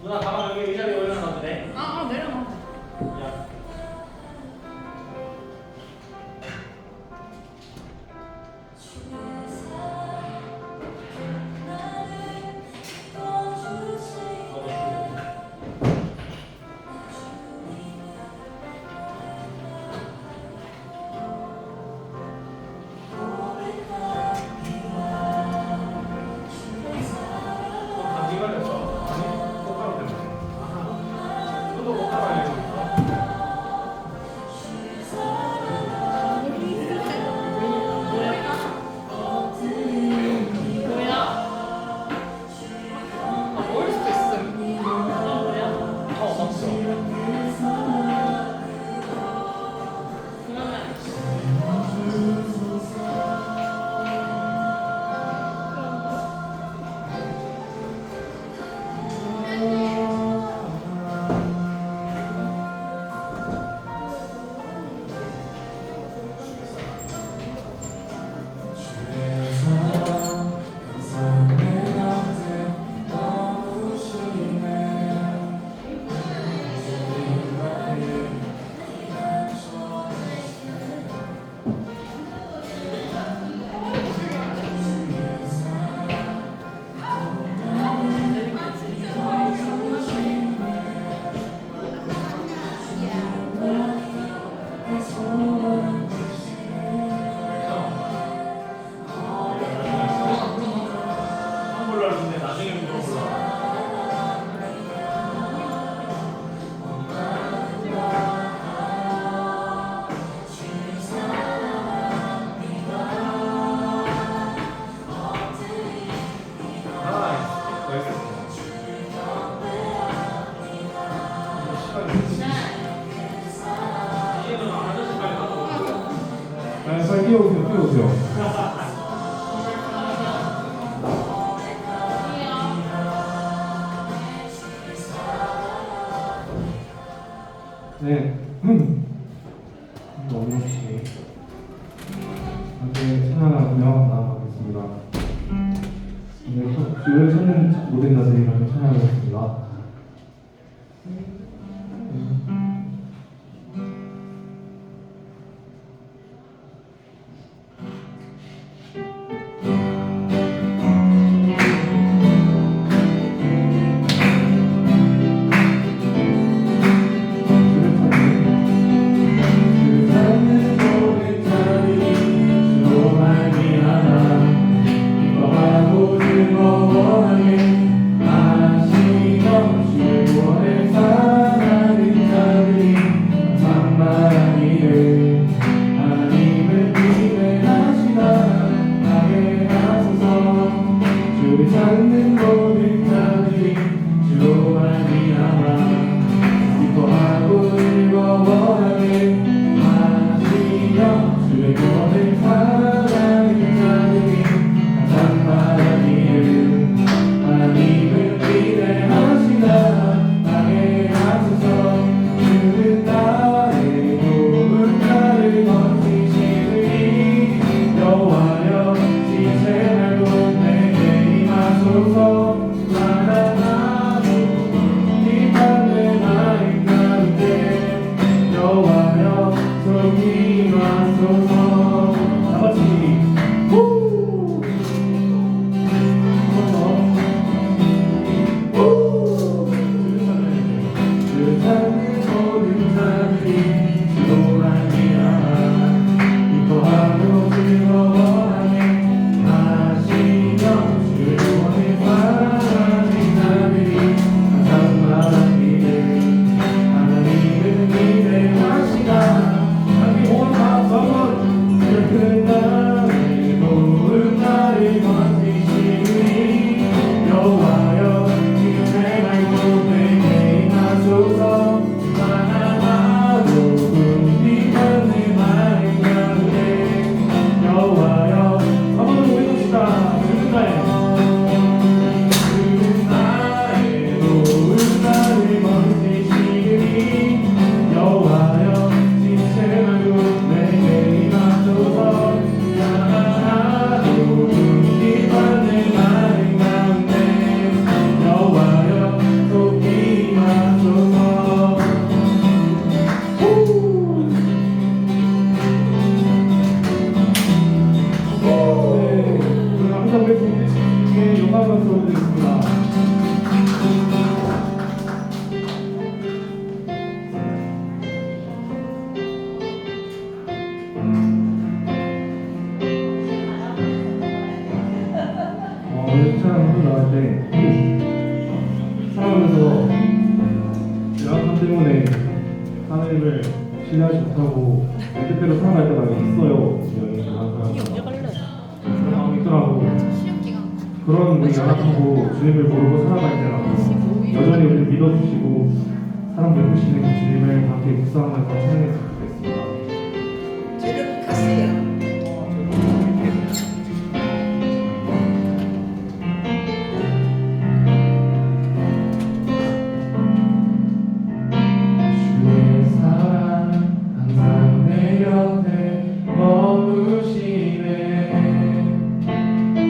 누나 가방 여기 의자에 올려놔도 돼? 내려놔. 야. 감기 걸렸어? 아니, 꽃가루 때문에. 아하. 너도 꽃가루 알고 있어? 모일 수도 있음. 없어. 텀블러를 근데 나중에 물어볼라. 빨리 뛰어오세요, 뛰어오세요. 네. 너무 혹시 함께 찬양하며 나아가겠습니다. 오늘 저는 모든 나들이 함께 찬양하겠습니다. 즐거워하게 하시던 삶 때문에 하나님을 신뢰하지 못하고 내 뜻대로 살아갈 때가 있어요. 연예인 그런 사람 그런 마음이 있더라고. 그런 우리 연합하고 주님을 모르고 살아갈 때라도 여전히 우리를 믿어주시고 사람들 보시는 그 주님을 함께 묵상하면서 찬양했으면 좋겠습니다. 저를 가세요. 주의 사랑 항상 내 곁에 머무시네.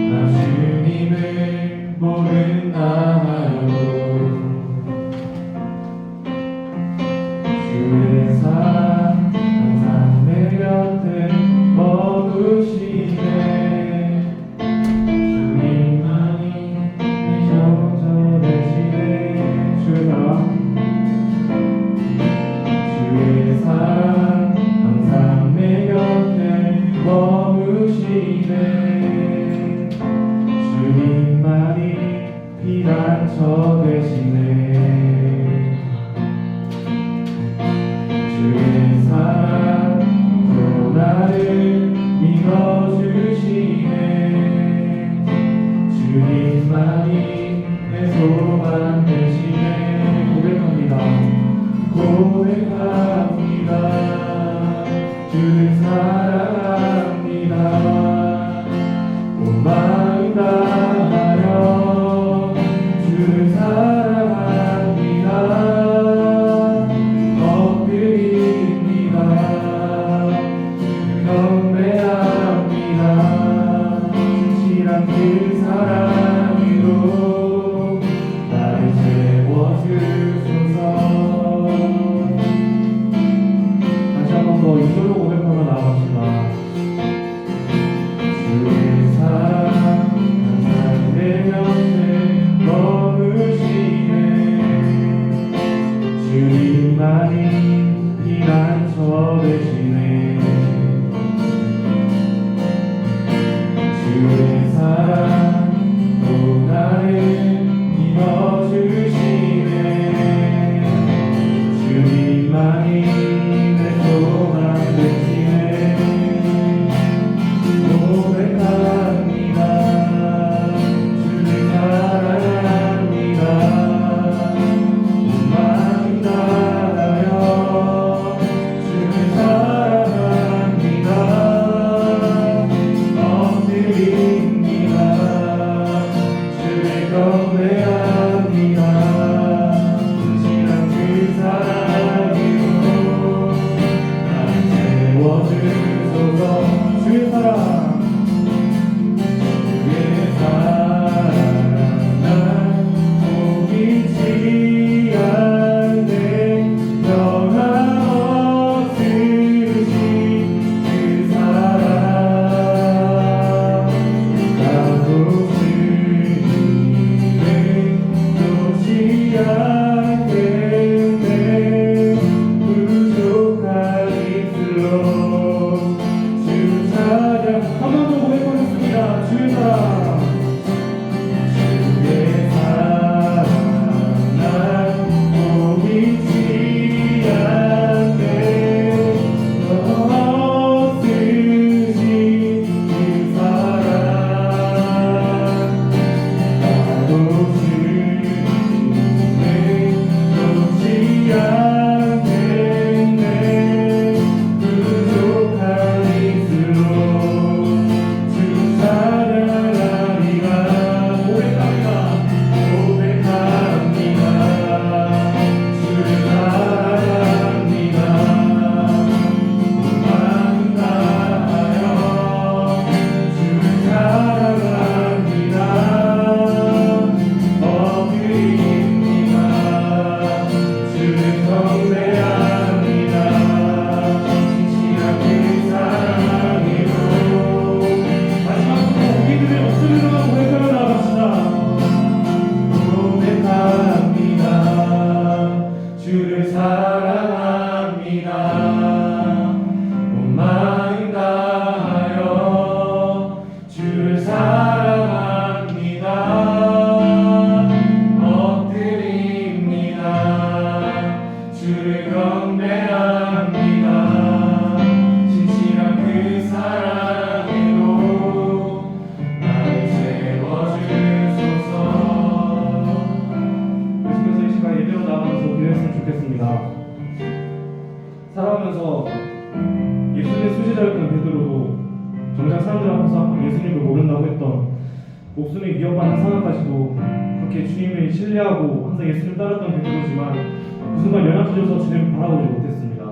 나 주님을 모른다 하여도 주의 사랑 항상 내 곁에 머무시네. 주님만이 내 정저 되시네. 주의 사랑 주의 사랑 항상 내 곁에 머무시네. 주님만이 피난처 되시네. 주의 사랑 또 나를 믿어주시네. 주님만이 내 소망 되시네. 고백합니다. 고백합니다. 주를 사랑합니다. 온 마음 다하여 주를 사랑합니다. 엎드립니다. 경배합니다. 진실한 그 사랑으로 나를 채워주소서. 좋겠습니다. 살아가면서 예수님의 수제자였던 베드로도 정작 사람들 앞에서 예수님을 모른다고 했던 목숨이 위협받는 상황까지도 그렇게 주님을 신뢰하고 항상 예수님을 따랐던 베드로지만 그 순간 연약해져서 주님을 바라보지 못했습니다.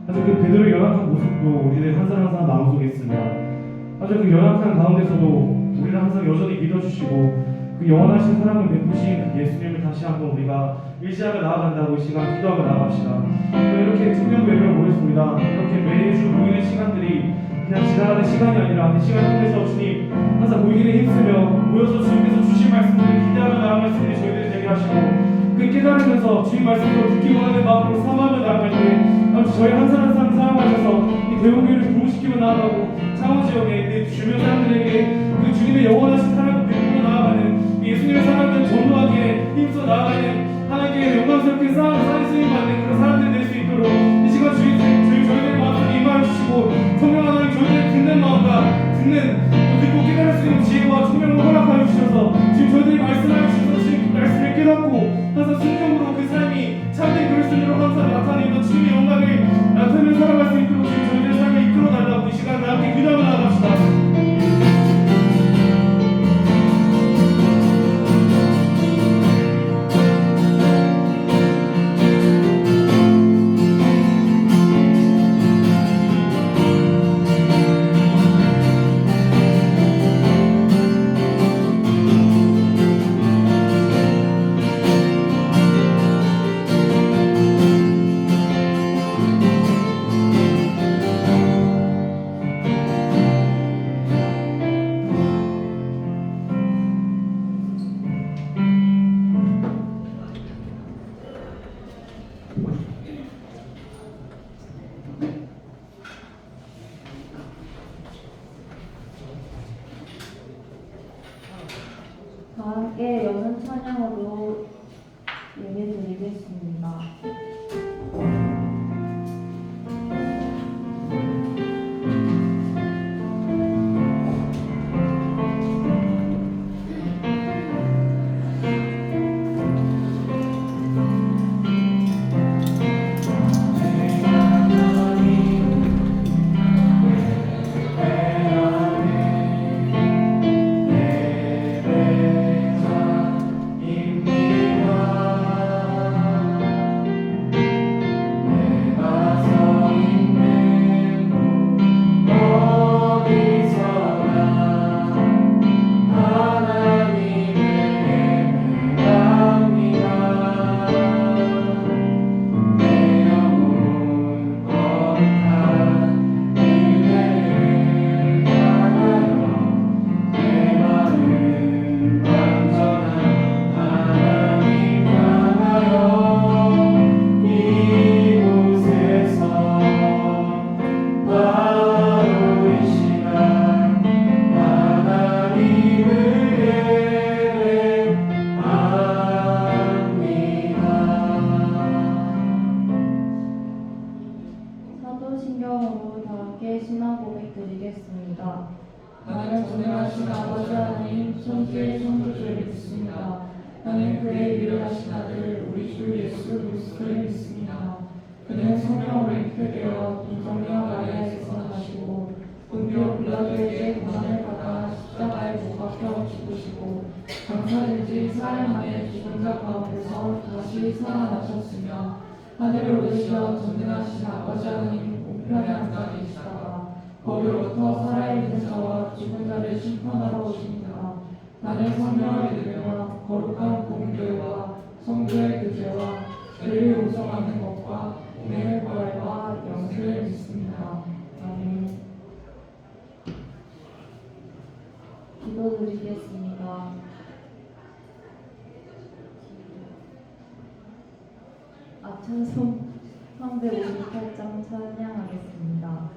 사실 그 베드로의 연약한 모습도 우리들 한 사람 한 사람 마음속에 있습니다. 사실 그 연약한 가운데서도 우리를 항상 여전히 믿어주시고 그 영원하신 사랑을 베푸신 그 예수님을 다시 한번 우리가 의지하며 나아간다고 이 시간 기도하며 나아갑시다. 또 이렇게 청년 예배를 모였습니다. 이렇게 매주 모이는 시간들이 그냥 지나가는 시간이 아니라 그 시간 통해서 주님 항상 모이기를 힘쓰며 모여서 주님께서 주신 말씀들을 기대하며 나아갈 수 있는 저희들이 되게 하시고 그 깨달으면서 주님 말씀으로 듣기 원하는 마음으로 삼하며 나아갈 때 저희 한 사람 한 사람 사랑하셔서 이 대우교회를 부흥시키며 나아가고 창원지역에 내 주변 사람들에게 그 주님의 영원하신 사랑을 베풀어 나아가는 예수님의 사랑을 전도하기에 힘써 나아가는 하나님께 영광스럽게 사랑 쓰임받는 그런 사람들이 될 수 있도록 이 시간 저희들의 마음을 임하여 주시고 성령 하나님 저희들의 듣는 마음과 듣고 깨달을 수 있는 지혜와 총명을 허락하여 주셔서 지금 저희들이 말씀하여 주셔서 지금 말씀을 깨닫고 항상 순종으로 그 삶이 참된 그리스도로 항상 나타내는 주님의 영광을 나타내며 살아갈 수 있도록 지금 저희들의 삶을 이끌어 달라고 이 시간 함께 기도하며 나아갑시다. 다 함께 연은 찬양으로 예배드리겠습니다. 사도신경으로 다 함께 신앙 고백 드리겠습니다. 나는 존귀하신 아버지 하나님 천지의 창조주를 믿습니다. 나는 그의 유일하신 아들 우리 주 예수 그리스도를 믿습니다. 그는 성령으로 잉태되어 동정녀 마리아에서 나시고 본디오 빌라도에게 고난을 받아 십자가에 못 박혀 죽으시고 장사된 지 사흘 만에 죽은 자 가운데서 다시 살아나셨으며 하늘을 오르시어 전능하신 아버지 하나님 우편에 앉아 계시다가 거기로부터 살아있는 자와 죽은 자를 심판하러 오십니다. 나는 성령을 믿으며 거룩한 공교회와 성도의 교제와 죄를 용서받는 것과 은혜의 부활과 영생을 믿습니다. 아멘. 기도드리겠습니다. 찬송 358장 찬양하겠습니다. 나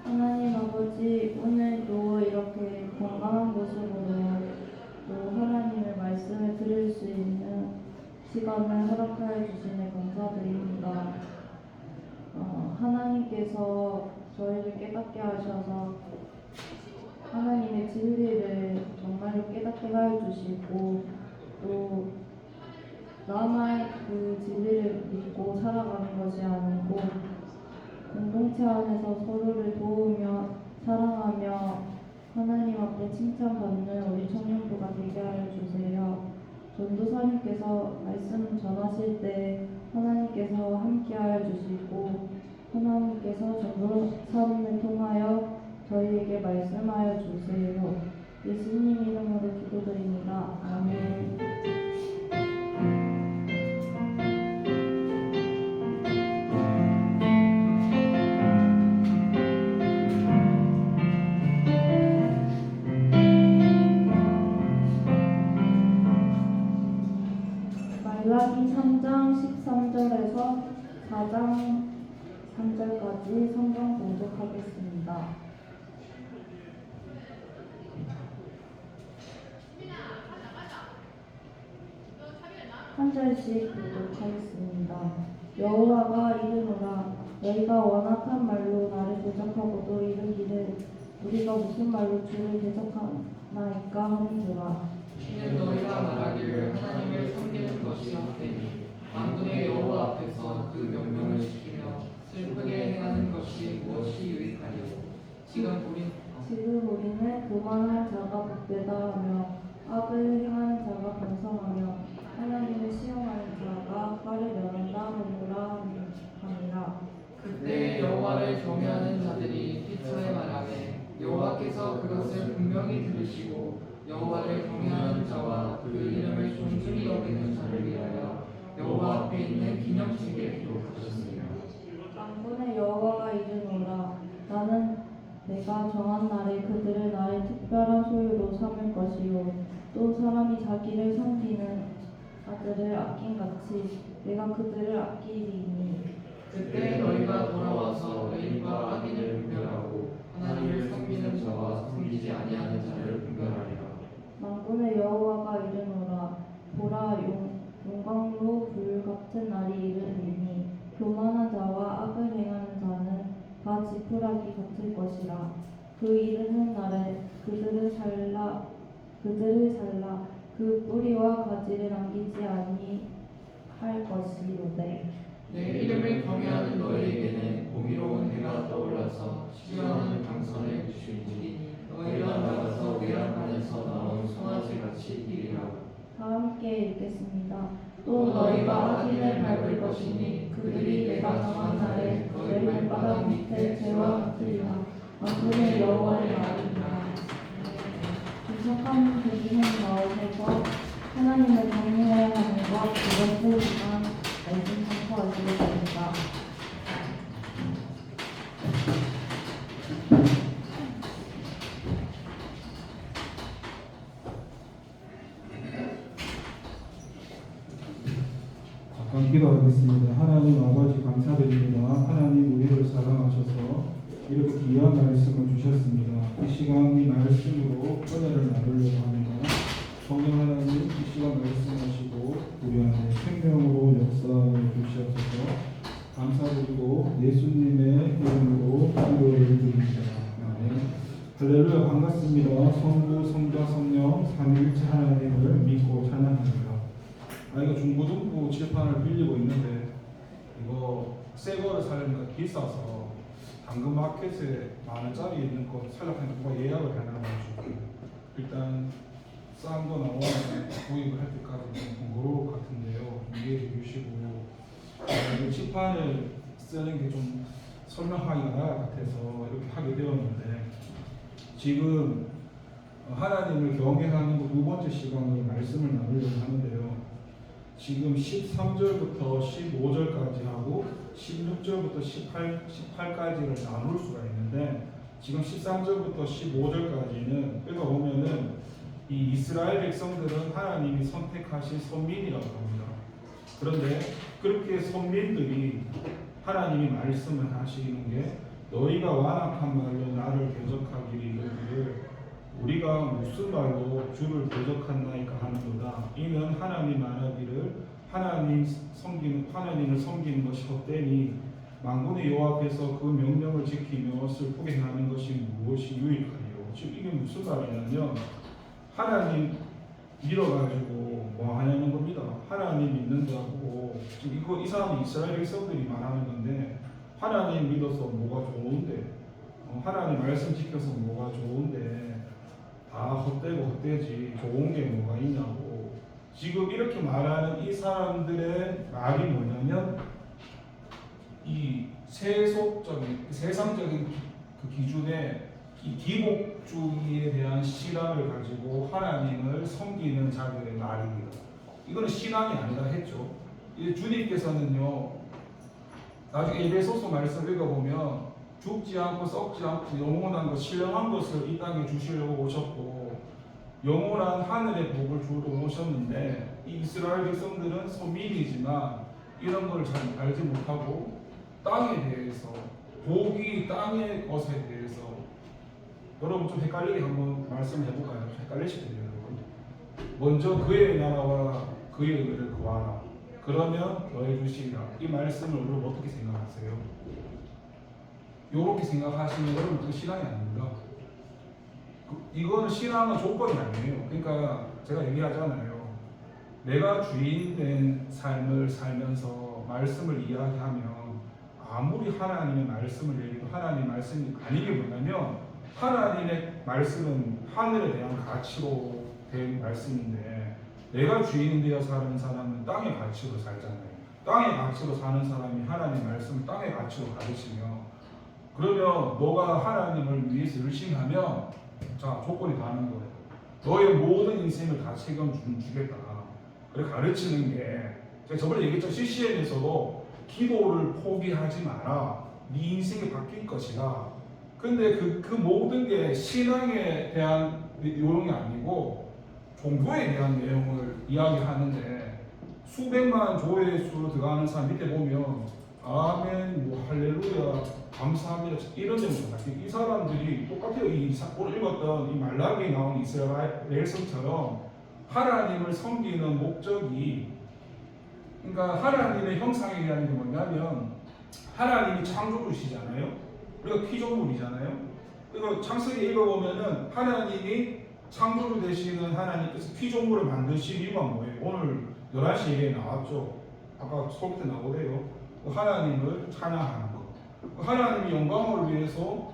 하나님 아버지, 오늘도 이렇게 건강한 모습으로 또 하나님의 말씀을 들을 수 있는 시간을 허락하여 주시니 감사드립니다. 하나님께서 저희를 깨닫게 하셔서 하나님의 진리를 정말로 깨닫게 하여 주시고 또 나만 그 진리를 믿고 살아가는 것이 아니고 공동체 안에서 서로를 도우며 사랑하며 하나님 앞에 칭찬받는 우리 청년부가 되게 하여 주세요. 전도사님께서 말씀 전하실 때 하나님께서 함께하여 주시고 하나님께서 전도사님을 통하여 저희에게 말씀하여 주세요. 예수님 이름으로 기도드립니다. 아멘. 말라기 3장 13절에서 4장 3절까지 성경 봉독하겠습니다. 한 절씩 봉독하겠습니다. 여호와가 이르노라 너희가 원악한 말로 나를 대적하고도 이르기를 우리가 무슨 말로 주를 대적하나이까 하는도라. 이는 너희가 말하기를 하나님을 섬기는 것이 헛되니 만군의 여호와 앞에서 그 명령을 지키며 슬프게 행하는 것이 무엇이 유익하리요. 지금 우리는 교만한 자가 복되다 하며 악을 행하는 자가 번성하며 하나님을 시험하는 자가 화를 면한다 하노라 함이라. 그때 여호와를 경외하는 자들이 피처에 말하되 여호와께서 그것을 분명히 들으시고 여호와를 경외하는 자와 그 이름을 존중히 여기는 자를 위하여 여호와 앞에 있는 기념책에 기록하셨으며 만군의 여호와가 이르노라 나는 내가 정한 날에 그들을 나의 특별한 소유로 삼을 것이요 또 사람이 자기를 섬기는 자들을 아낀같이 내가 그들을 아끼리니 그때 너희가 돌아와서 의인과 악인을 분별하고 하나님을 섬기는 자와 섬기지 아니하는 자를 분별하리라. 만군의 여호와가 이르노라 보라 용광로 불 같은 날이 이르리니 교만한 자와 악을 행하는 자는 다 지푸라기 같을 것이라. 그 이르는 날에 그들을 살라 그 뿌리와 가지를 남기지 아니할 것이로되 내 이름을 경외하는 너희에게는 공의로운 해가 떠올라서 시원한 강선을 주시니 너희가 나가서 외양간에서 나온 송아지같이 이리라. 다 함께 읽겠습니다. 또 너희가 악인을 밟을 것이니 그들이 내가 정한 날에 너희 발바닥 밑에 재와 같으리라. 만군의 여호와의 말이니라. 부족한 그기는 마음에서 하나님을 경외해야 하는 것 그것을 위한 말씀 선포하시겠습니다. 잠깐 기도하겠습니다. 하나님 아버지 감사드립니다. 하나님 우리를 사랑하셔서 이렇게 귀한 말씀을 주셨습니다. 이 시간 이 말씀으로 은혜를 나누려고 합니다. 성령 하나님 이 시간 말씀하시고 우리 안에 생명으로 역사해 주시옵소서. 감사드리고 예수님의 이름으로 기도를 드립니다. 아멘. 할렐루야 반갑습니다. 성부 성자 성령 삼위일체 하나님을 믿고 찬양합니다. 이거 중고등부 칠판을 빌리고 있는데 이거 새 거를 사려면 비싸서 당근마켓에 만원짜리 있는 거 살려하니까 누가 예약을 해놔가지고 일단 싼 거 나오면 구입을 할 때까지 좀 번거로울 것 같은데요. 이해해 주시고 이 칠판을 쓰는 게 좀 설명하기가 나을 것 같아서 이렇게 하게 되었는데 지금 하나님을 경외하는 두 번째 시간으로 말씀을 나누려고 하는데요. 지금 13절부터 15절까지 하고 16절부터 18까지를 나눌 수가 있는데 지금 13절부터 15절까지는 그러니까 보면은 이 이스라엘 백성들은 하나님이 선택하신 선민이라고 합니다. 그런데 그렇게 선민들이 하나님이 말씀을 하시는 게 너희가 완악한 말로 나를 대적하기를 이르기를 우리가 무슨 말로 주를 대적한나이까 하는도다. 이는 하나님 말하기를 하나님을 섬기는 것이 헛되니 만군의 여호와께서 그 명령을 지키며 슬프게 행하는 것이 무엇이 유익하리요. 지금 이게 무슨 말이냐면 하나님 믿어가지고 뭐 하냐는 겁니다. 하나님 믿는다고 지금 이 사람이 이스라엘 백성들이 말하는 건데 하나님 믿어서 뭐가 좋은데 하나님 말씀 지켜서 뭐가 좋은데 다 헛되고 헛되지 좋은 게 뭐가 있냐고 지금 이렇게 말하는 이 사람들의 말이 뭐냐면 이 세상적인 그 기준에 이 기복주의에 대한 신앙을 가지고 하나님을 섬기는 자들의 말입니다. 이거는 신앙이 아니라 했죠. 주님께서는요 나중에 에베소서 말씀 읽어보면 죽지 않고 썩지 않고 영원한 것 신령한 것을 이 땅에 주시려고 오셨고 영원한 하늘의 복을 주러 오셨는데 이 이스라엘 백성들은 서민이지만 이런 걸 잘 알지 못하고 땅에 대해서 복이 땅의 것에 대해서 여러분 좀 헷갈리게 한번 말씀해볼까요? 헷갈리실 텐데요 여러분. 먼저 그의 나라와 그의 의를 구하라 그러면 더해 주시리라. 이 말씀을 여러분 어떻게 생각하세요? 이렇게 생각하시면 여러분 그 신앙이 아닙니다. 이거는 신앙은 조건이 아니에요. 그러니까 제가 얘기하잖아요. 내가 주인된 삶을 살면서 말씀을 이야기하면 아무리 하나님의 말씀을 얘기해도 하나님의 말씀이 아닌 게 뭐냐면 하나님의 말씀은 하늘에 대한 가치로 된 말씀인데 내가 주인 되어 사는 사람은 땅의 가치로 살잖아요. 땅의 가치로 사는 사람이 하나님의 말씀을 땅의 가치로 가르치며 그러면 너가 하나님을 위해서 열심히 하면 자 조건이 다른 거예요. 너의 모든 인생을 다 책임주겠다. 그래 가르치는 게 제가 저번에 얘기했죠. CCN에서도 기도를 포기하지 마라. 네 인생이 바뀔 것이다. 근데 그 모든 게 신앙에 대한 내용이 아니고 종교에 대한 내용을 이야기하는데 수백만 조회수로 들어가는 사람 밑에 보면 아멘, 뭐 할렐루야, 감사합니다 이런 내용입니다. 이 사람들이 똑같아요. 오늘 읽었던 이 말라기에 나온 이스라엘 백성처럼 하나님을 섬기는 목적이 그러니까 하나님의 형상이라는 게 뭐냐면 하나님이 창조주시잖아요. 우리가 피조물이잖아요. 그리고 창세기 읽어보면은 하나님이 창조주 되시는 하나님께서 피조물을 만드신 이유가 뭐예요? 오늘 11시에 나왔죠. 아까 소리 때 나오대요. 하나님을 찬양하는 것. 하나님의 영광을 위해서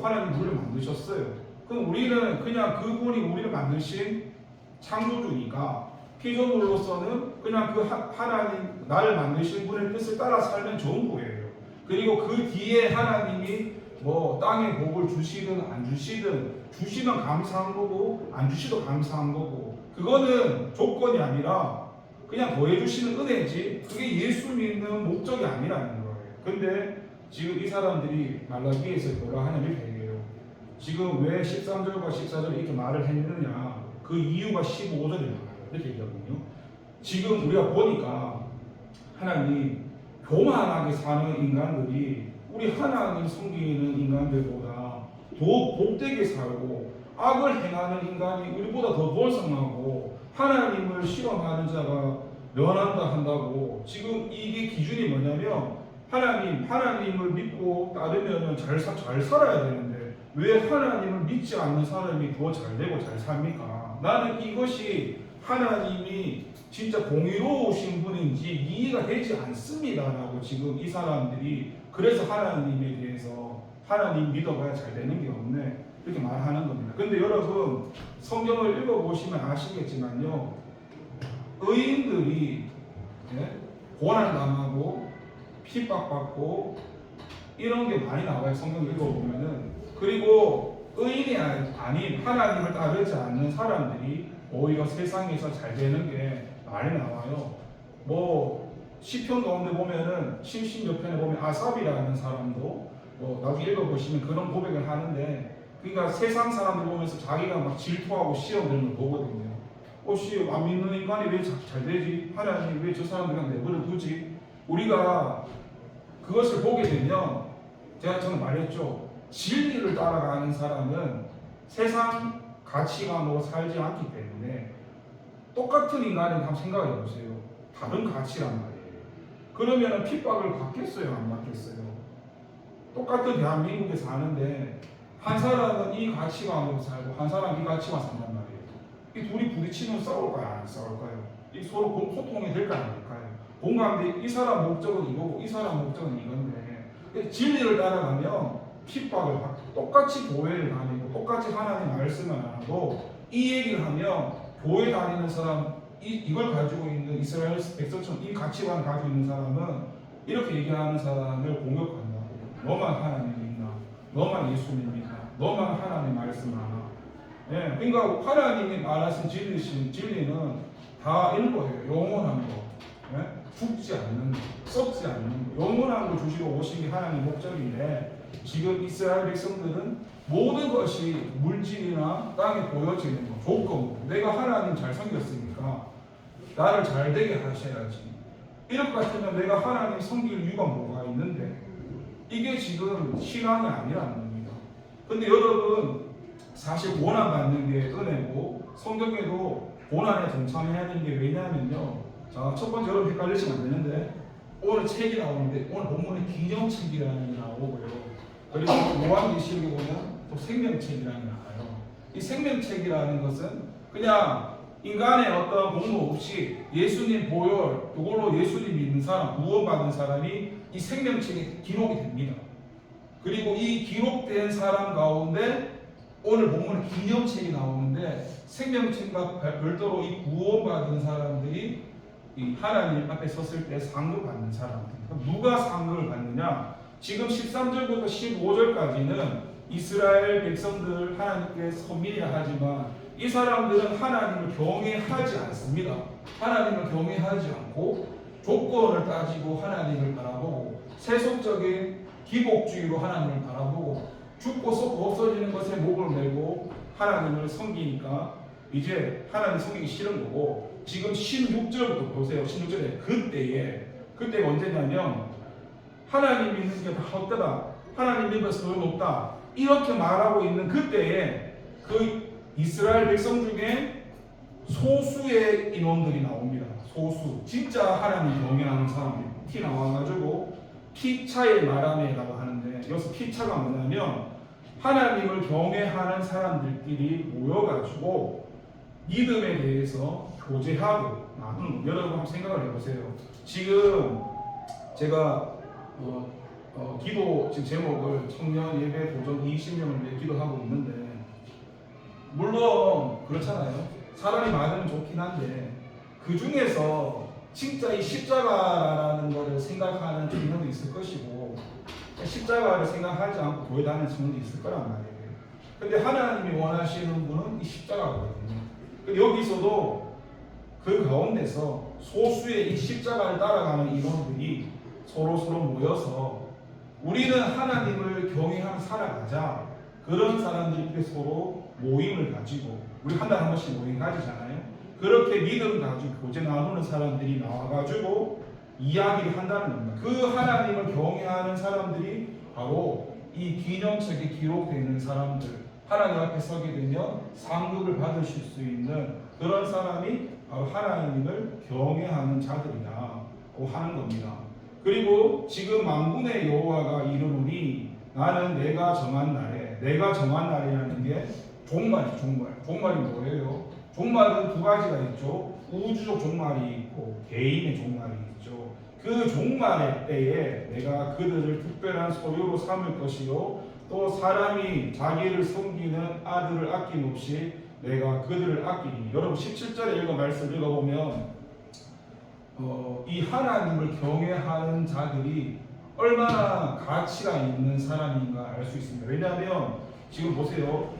하나님 우리를 만드셨어요. 그럼 우리는 그냥 그분이 우리를 만드신 창조주니까 피조물로서는 그냥 그 하나님 나를 만드신 분의 뜻을 따라 살면 좋은 거예요. 그리고 그 뒤에 하나님이 뭐 땅에 복을 주시든 안 주시든 주시면 감사한 거고 안 주시도 감사한 거고 그거는 조건이 아니라 그냥 더해주시는 은혜지 그게 예수 믿는 목적이 아니라는 거예요. 근데 지금 이 사람들이 말라기에서 뭐라 하냐면 이렇게 얘기해요. 지금 왜 13절과 14절에 이렇게 말을 했느냐 그 이유가 15절에 나와요. 이렇게 얘기하거든요. 지금 우리가 보니까 하나님 교만하게 사는 인간들이 우리 하나님 섬기는 인간들보다 더 복되게 살고 악을 행하는 인간이 우리보다 더 번성하고 하나님을 실험하는 자가 면한다 한다고 지금 이게 기준이 뭐냐면 하나님을 믿고 따르면 잘 살아야 되는데 왜 하나님을 믿지 않는 사람이 더 잘 되고 잘 삽니까? 나는 이것이 하나님이 진짜 공의로우신 분인지 이해가 되지 않습니다라고 지금 이 사람들이 그래서 하나님에 대해서 하나님 믿어봐야 잘 되는 게 없네 이렇게 말하는 겁니다. 근데 여러분 성경을 읽어보시면 아시겠지만요 의인들이 고난당하고 핍박받고 이런 게 많이 나와요. 성경을 읽어보면은. 그리고 의인이 아닌 하나님을 따르지 않는 사람들이 오히려 세상에서 잘 되는 게 많이 나와요. 뭐 시편 가운데 보면은 70몇 편에 보면 아삽이라는 사람도 뭐 나중에 읽어보시면 그런 고백을 하는데 그러니까 세상 사람들 보면서 자기가 막 질투하고 시험 들는 거 보거든요. 안 믿는 인간이 왜 잘 되지? 하나님 왜 저 사람들한테 내버려 두지? 우리가 그것을 보게 되면 저는 말했죠. 진리를 따라가는 사람은 세상 가치관으로 살지 않기 때문에 똑같은 인간을 한번 생각해 보세요. 다른 가치란 말이에요. 그러면 핍박을 받겠어요? 안 받겠어요? 똑같은 대한민국에 사는데 한 사람은 이 가치관으로 살고 한 사람은 이 가치관 산단 말이에요. 이 둘이 부딪히면 싸울까요? 안 싸울까요? 이 서로 소통이 될까요? 안 될까요? 공감대 이 사람 목적은 이거고 이 사람 목적은 이건데 진리를 따라가면 핍박을 받고 똑같이 교회를 다니고 똑같이 하나님 말씀을 안 하고 이 얘기를 하면 교회 다니는 사람 이걸 가지고 있는 이스라엘 백성처럼 이 가치관을 가지고 있는 사람은 이렇게 얘기하는 사람을 공격한다. 너만 하나님 믿나? 너만 예수님 믿나? 너만 하나님 말씀 하나? 예, 그러니까 하나님이 말하신 진리는 다 이런 거예요. 영원한 거, 예? 죽지 않는 거, 썩지 않는 거, 영원한 걸 주시러 오신 게 하나님 목적인데 지금 이스라엘 백성들은 모든 것이 물질이나 땅에 보여지는 거, 조건, 내가 하나님 잘 섬겼으니까 나를 잘 되게 하셔야지. 이럴 것 같으면 내가 하나님 섬길 이유가 뭐가 있는데 이게 지금 신앙이 아니라는 겁니다. 근데 여러분 사실 고난 받는 게 은혜고 성경에도 고난에 동참해야 되는 게 왜냐하면요. 자, 첫 번째 여러분 헷갈리시면 안 되는데 오늘 책이 나오는데 오늘 본문에 기념책이라는 게 나오고요. 그리고 요한계시록에 보면 또 생명책이라는 게 나와요. 이 생명책이라는 것은 그냥 인간의 어떤 공로 없이 예수님 보혈 그걸로 예수님 믿는 사람 구원받은 사람이 이 생명책에 기록이 됩니다. 그리고 이 기록된 사람 가운데 오늘 본문에 기념책이 나오는데 생명책과 별도로 이 구원받은 사람들이 이 하나님 앞에 섰을 때 상급 받는 사람들. 누가 상급을 받느냐? 지금 13절부터 15절까지는 이스라엘 백성들 하나님께 선민이라 하지만 이 사람들은 하나님을 경외하지 않습니다. 하나님을 경외하지 않고 조건을 따지고 하나님을 바라보고 세속적인 기복주의로 하나님을 바라보고 죽고 썩고 없어지는 것에 목을 메고 하나님을 섬기니까 이제 하나님 섬기기 싫은 거고 지금 16절부터 보세요. 16절에 그때가 언제냐면 하나님 믿는 게 다 헛되다. 하나님 믿는 것은 소용없다. 이렇게 말하고 있는 그때에 그 이스라엘 백성 중에 소수의 인원들이 나옵니다. 소수. 진짜 하나님 경외하는 사람들이 티 나와가지고 피차의 말함이라고 하는데 여기서 피차가 뭐냐면 하나님을 경외하는 사람들끼리 모여가지고 믿음에 대해서 교제하고 나누는 여러분 한번 생각을 해보세요. 지금 제가 기도 지금 제목을 청년 예배 도전 20명을 위해 기도하고 있는데 물론 그렇잖아요. 사람이 많으면 좋긴 한데 그 중에서 진짜 이 십자가라는 것을 생각하는 청년도 있을 것이고 십자가를 생각하지 않고 교회 다니는 청년도 있을 거란 말이에요. 근데 하나님이 원하시는 분은 이 십자가거든요. 여기서도 그 가운데서 소수의 이 십자가를 따라가는 인원들이 서로 모여서 우리는 하나님을 경외하며 살아가자. 그런 사람들이 서로 모임을 가지고 우리 한 달에 한 번씩 모임 가지잖아요. 그렇게 믿음 가지고 교제 나누는 사람들이 나와가지고 이야기를 한다는 겁니다. 그 하나님을 경외하는 사람들이 바로 이 기념책에 기록되어 있는 사람들, 하나님 앞에 서게 되면 상급을 받으실 수 있는 그런 사람이 바로 하나님을 경외하는 자들이라고 하는 겁니다. 그리고 지금 만군의 여호와가 이르노니 나는 내가 정한 날이라는 게 종말이죠. 종말이 뭐예요? 종말은 두 가지가 있죠. 우주적 종말이 있고 개인의 종말이 있죠. 그 종말의 때에 내가 그들을 특별한 소유로 삼을 것이요 또 사람이 자기를 섬기는 아들을 아낌없이 내가 그들을 아끼니. 여러분 17절에 읽은 말씀 읽어보면 이 하나님을 경외하는 자들이 얼마나 가치가 있는 사람인가 알 수 있습니다. 왜냐하면 지금 보세요.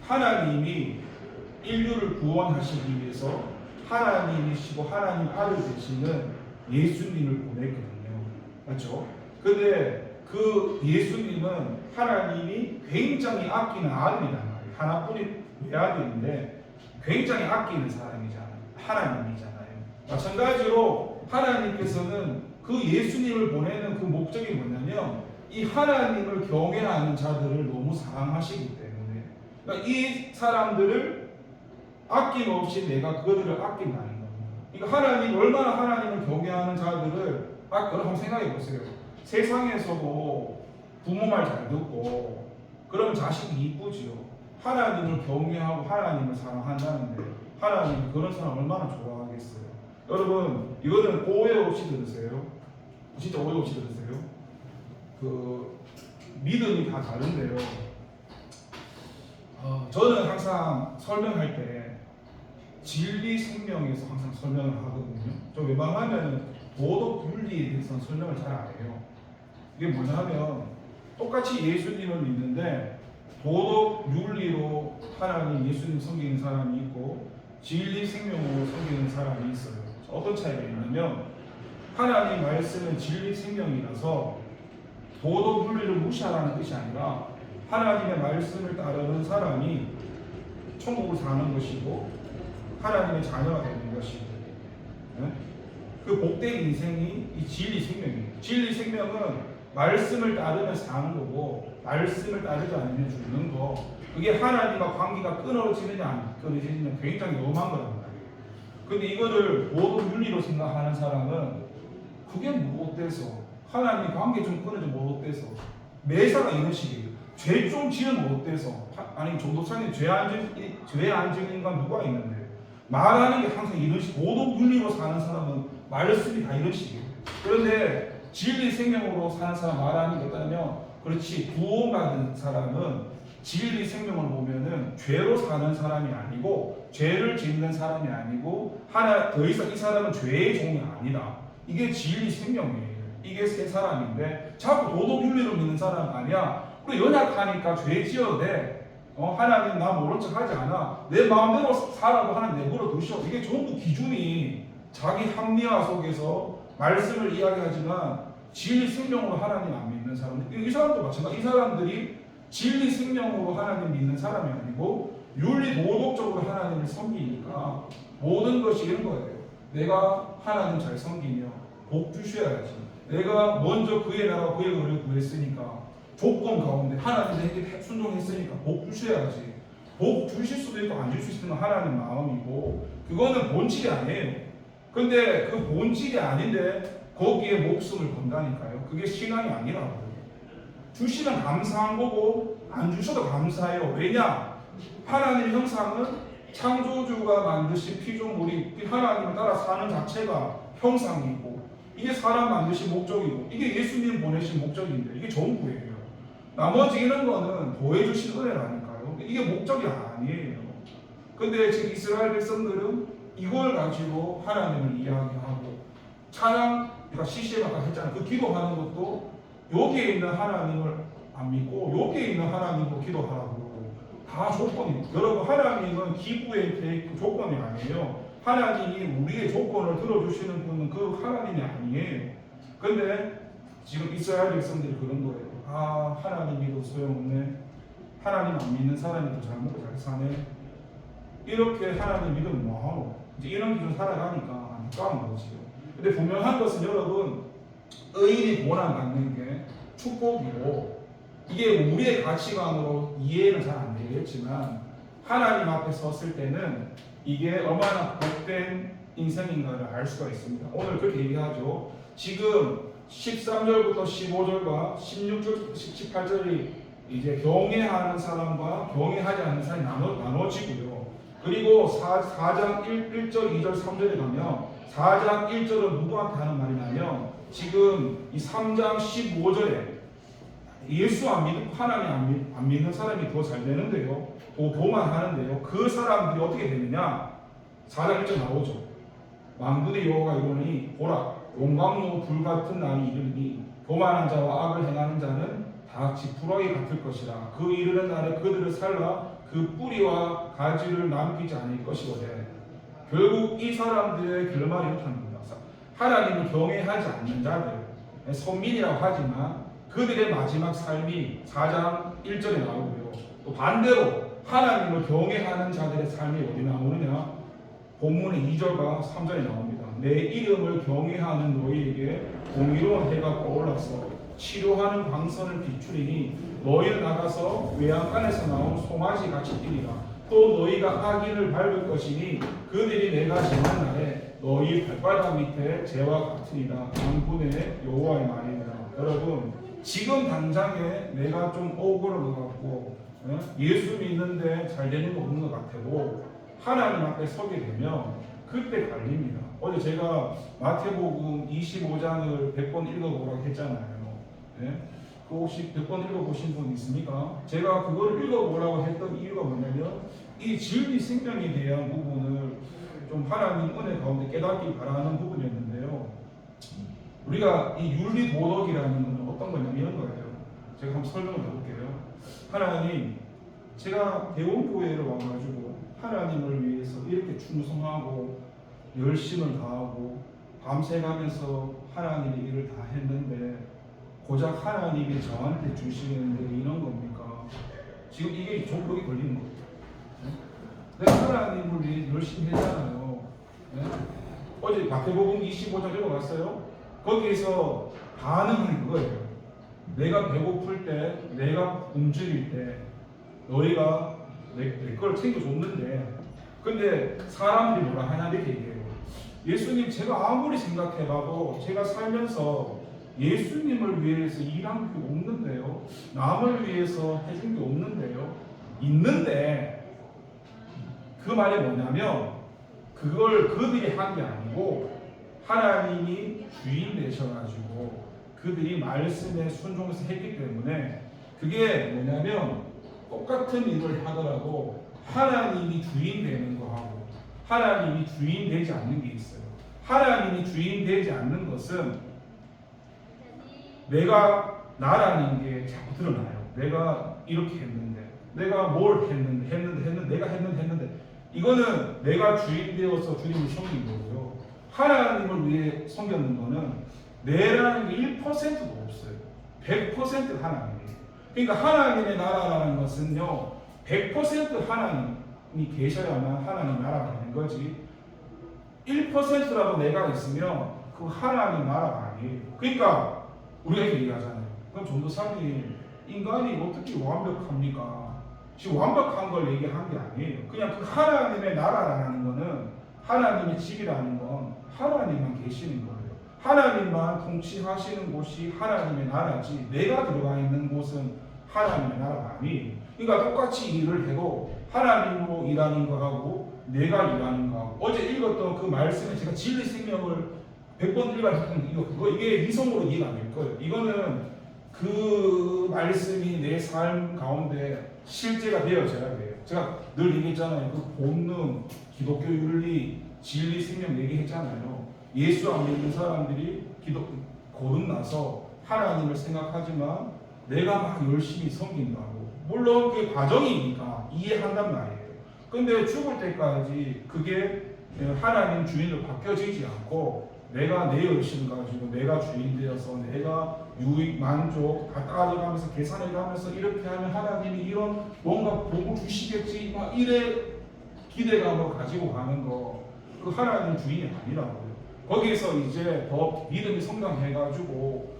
하나님이 인류를 구원하시기 위해서 하나님이시고 하나님 아들 되시는 예수님을 보냈거든요. 맞죠? 근데 그 예수님은 하나님이 굉장히 아끼는 아들이란 말이에요. 하나뿐인 외아들인데 굉장히 아끼는 사람이잖아요. 하나님이잖아요. 마찬가지로 하나님께서는 그 예수님을 보내는 그 목적이 뭐냐면 이 하나님을 경외하는 자들을 너무 사랑하시기 때문에 그러니까 이 사람들을 아낌없이 내가 그들을 아낀다는 겁니다. 그러니까 하나님 얼마나 하나님을 경외하는 자들을 여러분 한번 생각해 보세요. 세상에서도 부모 말 잘 듣고 그러면 자식이 이쁘지요. 하나님을 경외하고 하나님을 사랑한다는데 하나님이 그런 사람 얼마나 좋아하겠어요. 여러분 이거는 오해 없이 들으세요. 진짜 오해 없이 들으세요. 그 믿음이 다 다른데요. 저는 항상 설명할 때 진리 생명에서 항상 설명을 하거든요. 저 웬만하면 도덕 윤리에 대해서는 설명을 잘 안 해요. 이게 뭐냐면 똑같이 예수님을 믿는데 도덕 윤리로 하나님 예수님 섬기는 사람이 있고 진리 생명으로 섬기는 사람이 있어요. 어떤 차이가 있냐면 하나님 말씀은 진리 생명이라서 도덕 윤리를 무시하라는 뜻이 아니라 하나님의 말씀을 따르는 사람이 천국을 사는 것이고 하나님의 자녀가 되는 것이고 그 복된 인생이 이 진리 생명이에요. 진리 생명은 말씀을 따르면 사는 거고 말씀을 따르지 않으면 죽는 거. 그게 하나님과 관계가 끊어지느냐 안 끊어지느냐 굉장히 엄한 거란 말이에요. 근데 이거를 모든 윤리로 생각하는 사람은 그게 뭐 어때서 하나님 관계 좀 끊어지면 뭐 어때서 매사가 이런 식이에요. 죄 좀 지으면 어때서 아니 전도사님 죄 안 지은 인간 누가 있는데 말하는 게 항상 이런 식 모든 윤리로 사는 사람은 말씀이 다 이런 식이에요. 그런데 진리 생명으로 사는 사람 말하는 게 있다면 그렇지 구원받은 사람은 진리 생명을 보면은 죄로 사는 사람이 아니고 죄를 짓는 사람이 아니고 더 이상 이 사람은 죄의 종이 아니다. 이게 진리 생명이에요. 이게 새 사람인데 자꾸 도덕 윤리로 믿는 사람 아니야. 우리 연약하니까 죄 지어도 돼. 하나님 나 모른 척 하지 않아. 내 마음대로 살아도 하나님 내버려 두셔. 이게 전부 기준이 자기 합리화 속에서 말씀을 이야기하지만 진리 생명으로 하나님 안 믿는 사람들. 이 사람도 마찬가지. 이 사람들이 진리 생명으로 하나님 믿는 사람이 아니고 윤리 도덕적으로 하나님을 섬기니까 모든 것이 이런 거예요. 내가 하나님 잘 섬기며 복 주셔야지. 내가 먼저 그의 나라와 그의 의를 구했으니까 조건 가운데 하나님에게 순종했으니까 복 주셔야지. 복 주실 수도 있고 안 주실 수도 있는 하나님 마음이고 그거는 본질이 아니에요. 근데 그 본질이 아닌데 거기에 목숨을 건다니까요. 그게 신앙이 아니라고. 주시면 감사한 거고 안 주셔도 감사해요. 왜냐? 하나님 형상은 창조주가 만드신 피조물이 하나님을 따라 사는 자체가 형상이고 이게 사람 만드신 목적이고 이게 예수님 보내신 목적인데 이게 전부예요. 나머지 이런 거는 더해주신 은혜라니까요. 이게 목적이 아니에요. 근데 지금 이스라엘 백성들은 이걸 가지고 하나님을 이야기하고 찬양, 그러니까 CCM 아까 했잖아요. 그 기도하는 것도 여기에 있는 하나님을 안 믿고 여기에 있는 하나님도 기도하라고 다 조건이. 여러분 하나님은 기부의 조건이 아니에요. 하나님이 우리의 조건을 들어주시는 분은 그 하나님이 아니에요. 근데 지금 이스라엘 백성들이 그런 거예요. 아 하나님 믿어도 소용없네. 하나님 안 믿는 사람이 더 잘 먹고 잘 사네. 이렇게 하나님 믿으면 뭐하노? 이제 이런 기준 살아가니까 안타까운 거지요. 근데 분명한 것은 여러분 의인이 고난받는 게 축복이고 이게 우리의 가치관으로 이해는 잘 안 되겠지만 하나님 앞에 섰을 때는 이게 얼마나 복된 인생인가를 알 수가 있습니다. 오늘 그렇게 얘기하죠. 지금 13절부터 15절과 16절, 18절이 이제 경외하는 사람과 경외하지 않는 사람이 나눠지고요. 그리고 4장 1절, 2절, 3절에 가면 4장 1절은 누구한테 하는 말이냐면 지금 이 3장 15절에 예수 안 믿고 하나님 안 믿는 사람이 더 잘 되는데요. 더 교만하는데요. 그 사람들이 어떻게 되느냐? 4장 1절 나오죠. 만군의 여호와가 이르노니 보라 용광로 불같은 날이 이르니 교만한 자와 악을 행하는 자는 다 같이 불화기 같을 것이라. 그 이르는 날에 그들을 살라 그 뿌리와 가지를 남기지 않을 것이거든. 결국 이 사람들의 결말이 이렇게 합니다. 하나님을 경외하지 않는 자들, 선민이라고 하지만 그들의 마지막 삶이 4장 1절에 나오고요. 또 반대로 하나님을 경외하는 자들의 삶이 어디 나오느냐? 본문의 2절과 3절에 나옵니다. 내 이름을 경외하는 너희에게 공의로운 해가 떠올라서 치료하는 광선을 비추리니 너희는 나가서 외양간에서 나온 송아지 같이 뛰리라. 또 너희가 악인을 밟을 것이니 그들이 내가 정한 날에 너희 발바닥 밑에 재와 같으리라. 만군의 여호와의 말이니라. 여러분, 지금 당장에 내가 좀 억울한 것 같고 예수 믿는데 잘 되는 거 없는 것 같아도 하나님 앞에 서게 되면 그때 갈립니다. 어제 제가 마태복음 25장을 100번 읽어보라고 했잖아요. 그 혹시 100번 읽어보신 분 있습니까? 제가 그걸 읽어보라고 했던 이유가 뭐냐면 이 진리 생명에 대한 부분을 좀 하나님 은혜 가운데 깨닫기 바라는 부분이었는데요. 우리가 이 윤리 도덕이라는 것은 어떤 거냐면 이런 거예요. 제가 한번 설명을 해볼게요. 하나님, 제가 대원교회를 와가지고 하나님을 위해서 이렇게 충성하고 열심을 다하고 밤새가면서 하나님의 일을 다 했는데 고작 하나님이 저한테 주시는 게 이런 겁니까? 지금 이게 종독이 걸리는 거예요. 내가 하나님을 위해 열심히 했잖아요. 어제 마태복음 25장 읽어봤어요? 거기에서 반응은 그거예요. 내가 배고플 때, 내가 굶주릴 때 너희가 내 걸 챙겨줬는데 근데 사람들이 뭐라 하냐 이렇게 얘기해요. 예수님, 제가 아무리 생각해봐도 제가 살면서 예수님을 위해서 일한 게 없는데요. 남을 위해서 해준 게 없는데요. 있는데 그 말이 뭐냐면 그걸 그들이 한 게 아니고 하나님이 주인 되셔가지고 그들이 말씀에 순종해서 했기 때문에 그게 뭐냐면 똑같은 일을 하더라도 하나님이 주인 되는 거하고 하나님이 주인 되지 않는 게 있어요. 하나님이 주인 되지 않는 것은 내가 나라는 게 자꾸 드러나요. 내가 이렇게 했는데, 내가 뭘 했는데, 내가 했는데, 이거는 내가 주인 되어서 주님을 섬긴 거고요. 하나님을 위해 섬겼는 거는 내라는 게 1%도 없어요. 100% 하나님이에요. 그러니까 하나님의 나라라는 것은요, 100% 하나님이 계셔야만 하나님 나라가 되는 거지. 1%라도 내가 있으면 그 하나님 나라가 아니에요. 그러니까 우리가 이렇게 얘기하잖아요. 그럼 전도사님, 인간이 어떻게 완벽합니까? 지금 완벽한 걸 얘기한 게 아니에요. 그냥 그 하나님의 나라라는 거는 하나님의 집이라는 건 하나님만 계시는 거예요. 하나님만 통치하시는 곳이 하나님의 나라지 내가 들어가 있는 곳은 하나님의 나라가 아니에요. 그러니까 똑같이 일을 해도 하나님으로 일하는 거하고 내가 일하는 거하고 어제 읽었던 그 말씀에 제가 진리 생명을 100번 읽었던 그거 이게 이성으로 이해가 안 될 거예요. 이거는 그 말씀이 내 삶 가운데 실제가 되어져야 돼요. 제가 늘 얘기했잖아요. 그 본능, 기독교 윤리, 진리 생명 얘기했잖아요. 예수 안 믿는 사람들이 거듭나서 하나님을 생각하지만 내가 막 열심히 섬긴다고. 물론 그게 과정이니까 이해한단 말이에요. 근데 죽을 때까지 그게 하나님 주인으로 바뀌어지지 않고 내가 내 열심 가지고 내가 주인 되어서 내가 유익, 만족 다 따져가면서 계산해 가면서 이렇게 하면 하나님이 이런 뭔가 복을 주시겠지 막 이래 기대감을 가지고 가는 거 그 하나님 주인이 아니라고요. 거기에서 이제 더 믿음이 성장해가지고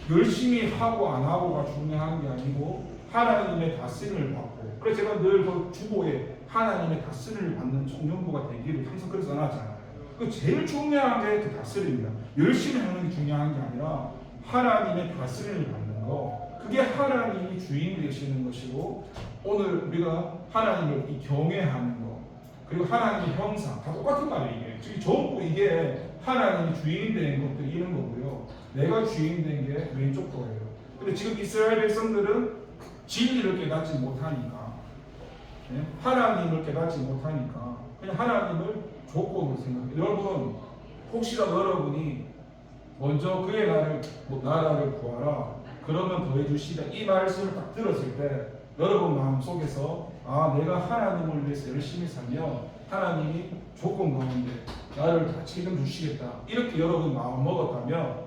열심히 하고 안 하고가 중요한 게 아니고 하나님의 다스림을 받고 그래서 제가 늘 그 주보에 하나님의 다스림을 받는 청년부가 되기를 항상 그래서 전하잖아요. 그 제일 중요한 게 그 다스림입니다. 열심히 하는 게 중요한 게 아니라 하나님의 다스림을 받는 거 그게 하나님이 주인 되시는 것이고 오늘 우리가 하나님을 경외하는 거 그리고 하나님의 형상 다 똑같은 말이에요. 이게 즉 전부 이게 하나님이 주인 된 것들이 이런 거고요. 내가 주인 된 게 왼쪽 거예요. 근데 지금 이스라엘 백성들은 진리를 깨닫지 못하니까 하나님을 깨닫지 못하니까 그냥 하나님을 조건으로 생각해요. 여러분 혹시라도 여러분이 먼저 그의 나라를 구하라 그러면 더해주시다 이 말씀을 딱 들었을 때 여러분 마음속에서 아 내가 하나님을 위해서 열심히 살면 하나님이 조건 가운데 나를 다 책임주시겠다 이렇게 여러분 마음 먹었다면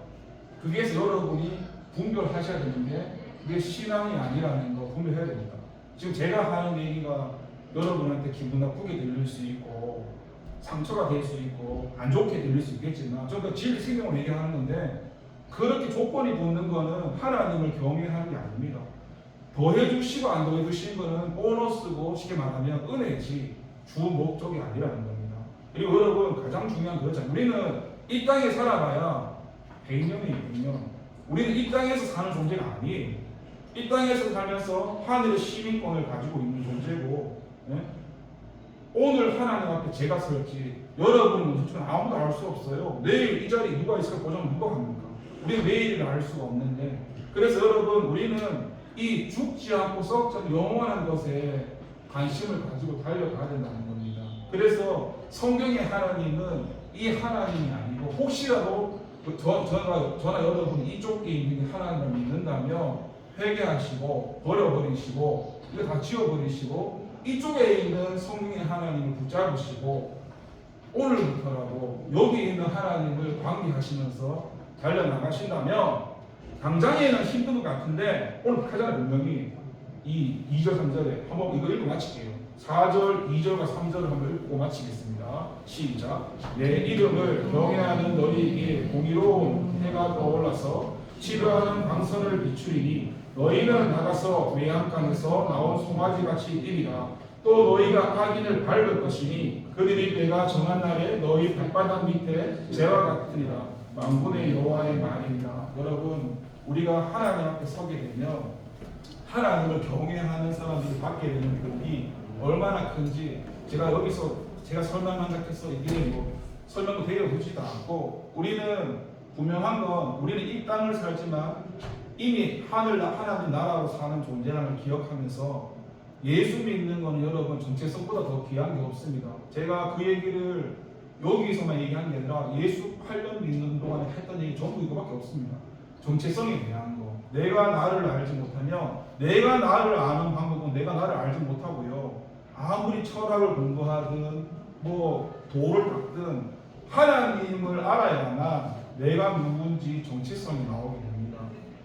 거기에서 여러분이 분별하셔야 되는 게 그게 신앙이 아니라는 거 분별해야 됩니다. 지금 제가 하는 얘기가 여러분한테 기분 나쁘게 들릴 수 있고 상처가 될 수 있고 안 좋게 들릴 수 있겠지만 저는 진리 생명을 얘기하는 건데 그렇게 조건이 붙는 거는 하나님을 경외하는 게 아닙니다. 더해주시고 안 더해주신 거는 보너스고 쉽게 말하면 은혜지 주 목적이 아니라는 겁니다. 그리고 여러분 가장 중요한 그렇잖아요. 우리는 이 땅에 살아봐야 100년이에요. 100년. 우리는 이 땅에서 사는 존재가 아니에요. 이 땅에서 살면서 하늘의 시민권을 가지고 있는 존재고, 예? 오늘 하나님 앞에 제가 설지 여러분은 어떻게 아무도 알 수 없어요. 내일 이 자리에 누가 있을까 보장 누가 합니까? 우리는 내일을 알 수가 없는데, 그래서 여러분 우리는 이 죽지 않고 썩지 않고 영원한 것에 관심을 가지고 달려가야 된다는 겁니다. 그래서 성경의 하나님은 이 하나님이 아니고, 혹시라도 저나 여러분이 이쪽에 있는 하나님을 믿는다면 회개하시고 버려버리시고 이거 다 지워버리시고 이쪽에 있는 성경의 하나님을 붙잡으시고 오늘부터라도 여기 있는 하나님을 관계하시면서 달려나가신다면, 당장에는 힘든 것 같은데 오늘 하잖아요. 분명히 이 2절 3절에 한번 이거 읽고 마칠게요. 4절 2절과 3절을 한번 읽고 마치겠습니다. 시작. 내 이름을 경외하는 너희에게 공의로운 해가 떠올라서 치료하는 광선을 비추리니 너희는 나가서 외양간에서 나온 송아지같이 뛰리라. 또 너희가 악인을 밟을 것이니 그들이 내가 정한 날에 너희 발바닥 밑에 재와 같으리라. 만군의 여호와의 말입니다. 여러분 우리가 하나님 앞에 서게 되면 하나님을 경외하는 사람들이 받게 되는 복이 얼마나 큰지 제가 여기서 제가 설명만 작해서 이게 뭐 설명도 되어보지도 않고, 우리는 분명한 건 우리는 이 땅을 살지만 이미 하나님 나라로 사는 존재라는 걸 기억하면서 예수 믿는 건 여러분 정체성보다 더 귀한 게 없습니다. 제가 그 얘기를 여기서만 얘기한 게 아니라 예수 8년 믿는 동안에 했던 얘기 전부 이거밖에 없습니다. 정체성에 대한 거. 내가 나를 알지 못하면, 내가 나를 아는 방법은 내가 나를 알지 못하고요. 아무리 철학을 공부하든 뭐 도를 닦든 하나님을 알아야만 내가 누군지 정체성이 나오게 됩니다.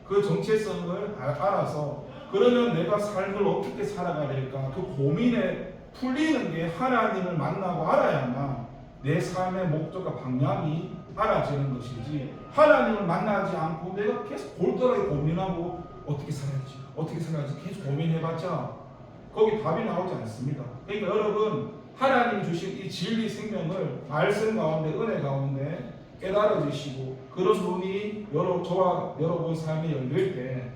그 정체성을 알아서 그러면 내가 삶을 어떻게 살아가야 될까, 그 고민에 풀리는 게 하나님을 만나고 알아야만 내 삶의 목적과 방향이 알아지는 것이지, 하나님을 만나지 않고 내가 계속 골똘하게 고민하고 어떻게 살아야지 계속 고민해봤자 거기 답이 나오지 않습니다. 그러니까 여러분 하나님이 주신 이 진리 생명을 말씀 가운데 은혜 가운데 깨달아지시고 그런 눈이 저와 여러분 삶에 열릴 때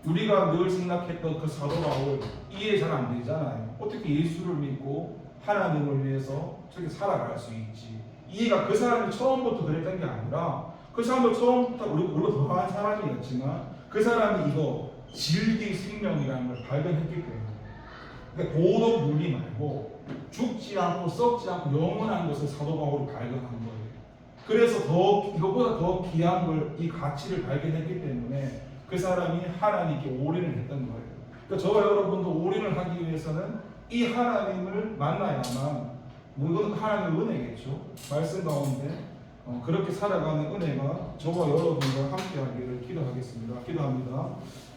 우리가 늘 생각했던 그 사도 바울 이해 잘 안 되잖아요. 어떻게 예수를 믿고 하나님을 위해서 저렇게 살아갈 수 있지? 이해가 그 사람이 처음부터 그랬던 게 아니라 그 사람도 처음부터 우리가 더한 사람이었지만 그 사람이 이거 진리 생명이라는 걸 발견했기 때문에, 그러니까 도덕 윤리 말고 죽지 않고 썩지 않고 영원한 것을 사도 바울이 발견한 거예요. 그래서 이것보다 더 귀한 걸, 이 가치를 발견했기 때문에 그 사람이 하나님께 올인을 했던 거예요. 그러니까 저와 여러분도 올인을 하기 위해서는 이 하나님을 만나야만, 이건 하나님의 은혜겠죠. 말씀 가운데 그렇게 살아가는 은혜가 저와 여러분과 함께하기를 기도하겠습니다. 기도합니다.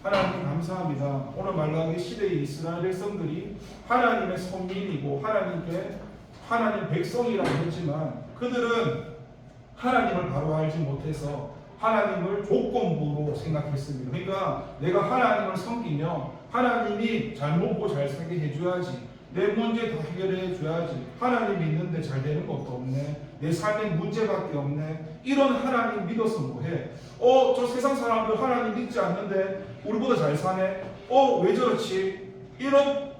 하나님 감사합니다. 오늘 말라기 시대의 이스라엘 백성들이 하나님의 선민이고 하나님 백성이라고 했지만 그들은 하나님을 바로 알지 못해서 하나님을 조건부로 생각했습니다. 그러니까 내가 하나님을 섬기며 하나님이 잘 먹고 잘 살게 해줘야지, 내 문제 다 해결해 줘야지, 하나님 믿는데 잘 되는 것도 없네, 내 삶에 문제밖에 없네, 이런 하나님 믿어서 뭐해? 저 세상 사람들 하나님 믿지 않는데 우리보다 잘 사네? 왜 저렇지? 이런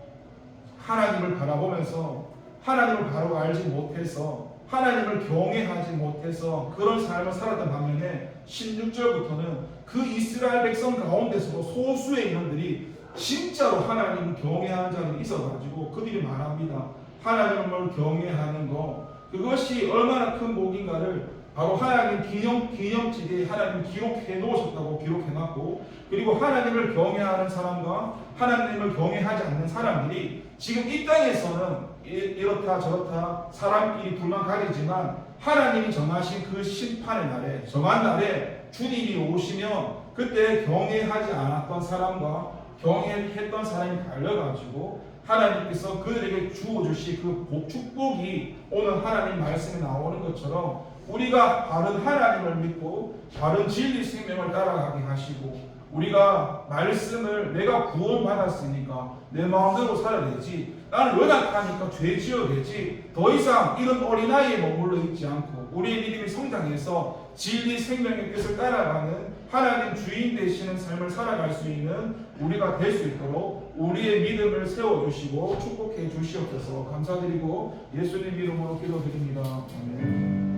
하나님을 바라보면서 하나님을 바로 알지 못해서 하나님을 경외하지 못해서 그런 삶을 살았던 반면에 16절부터는 그 이스라엘 백성 가운데서도 소수의 인원들이 진짜로 하나님을 경외하는 자들이 있어가지고 그들이 말합니다. 하나님을 경외하는 거, 그것이 얼마나 큰 복인가를 바로 하나님 기념지대에 하나님 기록해 놓으셨다고 기록해놨고, 그리고 하나님을 경외하는 사람과 하나님을 경외하지 않는 사람들이 지금 이 땅에서는 이렇다 저렇다 사람끼리 불만 가리지만 하나님이 정하신 그 심판의 날에, 정한 날에 주님이 오시면 그때 경외하지 않았던 사람과 경외했던 사람이 갈려가지고 하나님께서 그들에게 주어주실 그 축복이 오늘 하나님 말씀에 나오는 것처럼 우리가 바른 하나님을 믿고 바른 진리 생명을 따라가게 하시고 우리가 말씀을 내가 구원받았으니까 내 마음대로 살아야 되지, 나는 연약하니까 죄 지어야 되지, 더 이상 이런 어린아이에 머물러 있지 않고 우리의 믿음이 성장해서 진리 생명의 뜻을 따라가는 하나님 주인 되시는 삶을 살아갈 수 있는 우리가 될 수 있도록 우리의 믿음을 세워주시고 축복해 주시옵소서. 감사드리고 예수님 이름으로 기도드립니다. 아멘.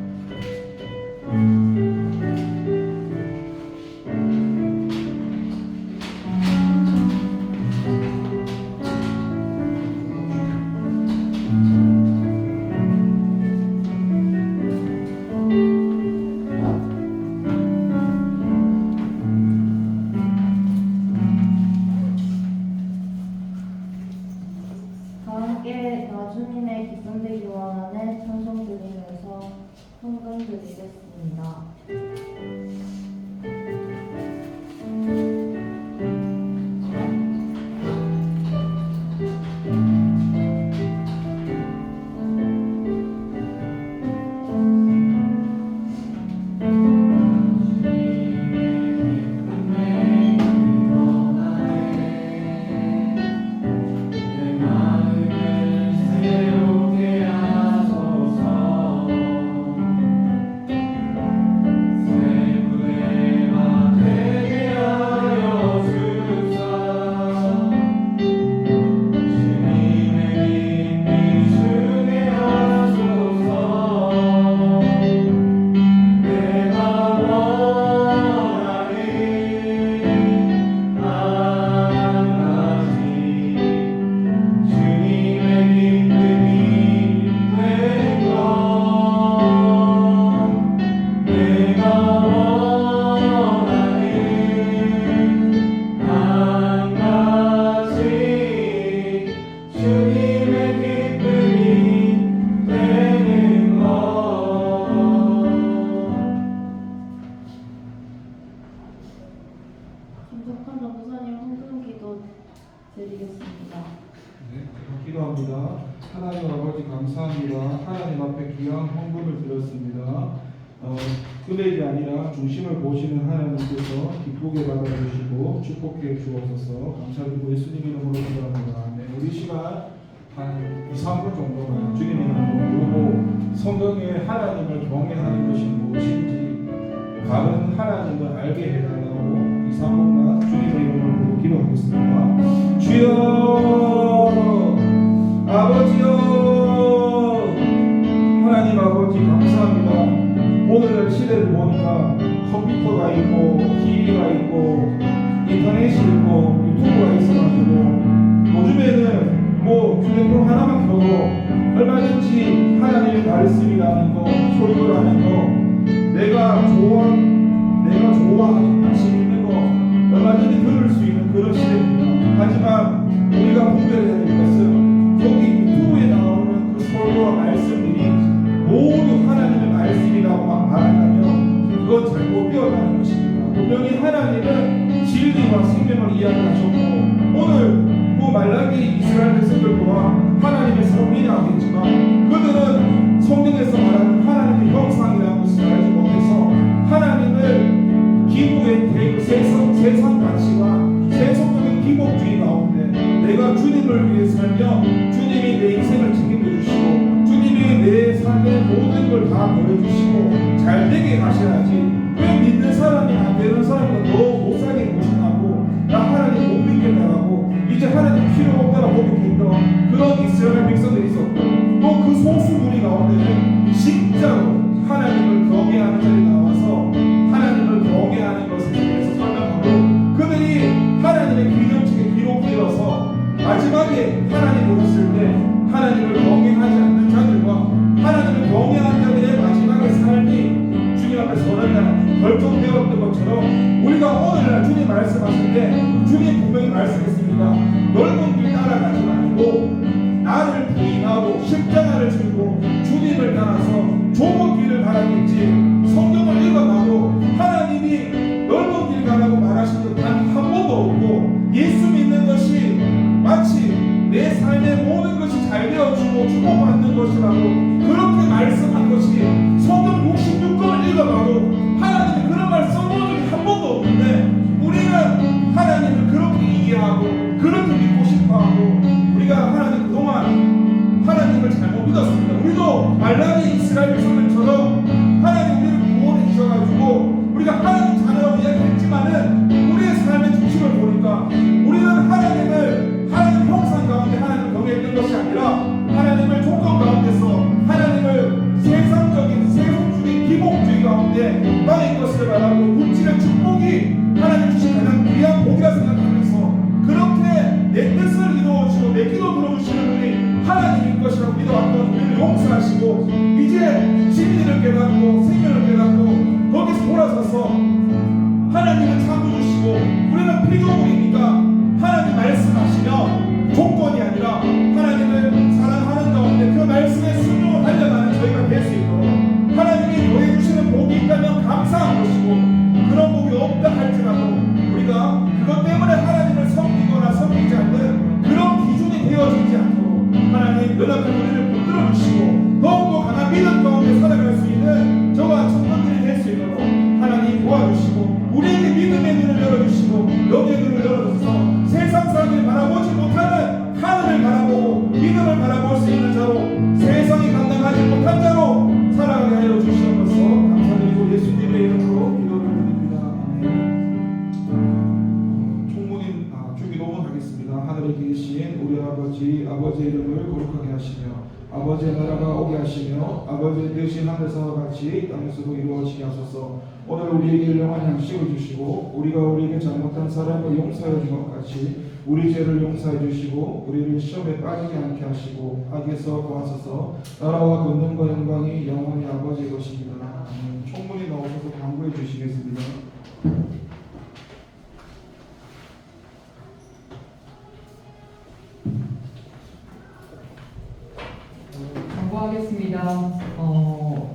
다 함께 나 주님의 기쁨 되기 원하는 찬송 드리면서 헌금 드리겠습니다. 김석환 전도사님 헌금 기도 드리겠습니다. 네, 기도합니다. 하나님 아버지 감사합니다. 하나님 앞에 귀한 헌금을 드렸습니다. 금액이 아니라 중심을 보시는 하나님께서 기쁘게 받아주시고 축복해 주옵소서. 감사드리고 예수님 이름으로 기도합니다. 네, 우리 시간 한 2, 3분 정도만 주님의 이름으로 부르고 성경에 하나님을 경외하는 것이 무엇인지 바른 하나님을 알게 해달라고 2, 3분만 주님의 이름으로 부르고 기도하겠습니다. 주여 아버지여, 하나님 아버지 감사합니다. 오늘날 시대를 보니까 컴퓨터가 있고 TV가 있고 인터넷이 있고 유튜브가 있어가지고 요즘에는 뭐 휴대폰 하나만 켜도 얼마든지 하나님의 말씀이라는 거, 설교라는 거, 내가 좋아하는 관심 있는 거 얼마든지 들을 수 있는 그런 시대입니다. 하지만 우리가 분별해야 될 것은 여기 유튜브에 나오는 그 설교와 말씀들이 모두 하나님의 말씀이라고 말한다면 그건 잘못 되었다는 것입니다. 분명히 하나님은 진리와 생명을 이야기하셨고 오늘 그 말라기 이스라엘 백성들 또한 하나님의 선민이라겠지만 그들은 성경에서 말하는 하나님의 형상이라는 것을 알지 못해서 하나님을 기부의 세상 가치와 세속적인 기복주의 가운데 내가 주님을 위해 살며 주님이 내 인생을 책임져 주시고 주님이 내 삶의 모든 걸 다 보여주시고 잘 되게 하셔야지 왜 믿는 사람이 안 되는 사람은 너 못 살게 고신하고 나 하나님 못 믿겠다라고 이제 하나님 필요 없다라고 고백했던 그런 이스라엘 백성들이 있었고 또 그 소수무리 가운데는 진짜로 하나님을 경외하는 자리 나와서 하나님을 경외하는 것에 대해서 설명하고 그들이 하나님의 기념책에 기록되어서 마지막에 하나님 오셨을 때 하나님을 경외하지 않는 자들과 하나님을 경외하는 자들의 마지막의 삶이 주님 앞에 서는 날 결정되었던 것처럼 우리가 오늘날 주님 말씀하실 때 주님 분명히 말씀했습니다. 넓은 길 따라가지 말고 나를 부인하고 십자가를 들고 주님을 따라서 좁은 길을 가라겠지. 성경을 읽어봐도 하나님이 넓은 길 가라고 말하신 것 단 한 번도 없고 예수 믿는 것이 마치 내 삶의 모든 것이 잘 되어지고 축복받는 것이라고 그렇게 말씀한 것이 성경 66 우리가 하나님 그동안 하나님을 잘못 믿었습니다. 우리도 말라기 이스라엘 백성들처럼 하나님 우리를 구원해 주셔가지고 우리가 하나님 자녀라고 이야기했지만은 우리의 삶의 중심을 보니까 우리는 하나님 형상 가운데 하나님을 경외했던 것이 아니라 하나님을 조건 가운데서 하나님을 세상적인 세속주의 기복주의 가운데 땅의 것을 바라고 물질의 축복이 하나님 주신 가장 귀한 복이라 생각하면서 그렇게 내 뜻을 이루어주시고 내 기도 들어주시는 분이 하나님인 것이라고 믿어왔던 우리를 용서하시고 이제 진리를 깨닫고 생명을 깨닫고 거기서 돌아서서 하나님을 참아주시고 우리는 피조물이니까 하나님 말씀하시면 조건이 아니라 하나님을 사랑하는 가운데 그 말씀에 순종을 하려는 저희가 될 수 있도록 하나님이 더해주시는 복이 있다면 감사한 것이고 그런 복이 없다 할지라도 우리가 그것 때문에 하나님을 섬기거나 섬기지 않는 그런 기준이 되어지지 않도록 하나님 연약한 우리를 붙들어 주시고 더욱더 강한 믿음 가운데 살아갈 수 있는 저와 청년들이 될 수 있도록 하나님 도와주시고 우리에게 믿음의 눈을 열어주시고 영의 눈을 열어주셔서 세상 사람들이 바라보지 못하는 하늘을 바라보고 믿음을 바라볼 수 있는 자로 세상이 감당하지 못한 자로 살아가게 하여 주시는 것을 감사드리고 예수님의 이름으로 기도를 드립니다. 총무님 주기도문 하겠습니다. 하늘에 계신 우리 아버지의 이름을 거룩하게 하시며 아버지의 나라가 오게 하시며 아버지의 뜻이 하늘에서와 같이 땅에서도 이루어지게 하소서. 오늘 우리에게 일용할 양식을 주시고 우리가 우리에게 잘못한 사람을 용서해 준 것 같이 우리 죄를 용서해 주시고 우리를 시험에 빠지지 않게 하시고 악에서 구하소서. 나라와 권능과 영광이 영원히 아버지의 것입니다. 총문이 나오셔서 강구해 주시겠습니다. 광고하겠습니다.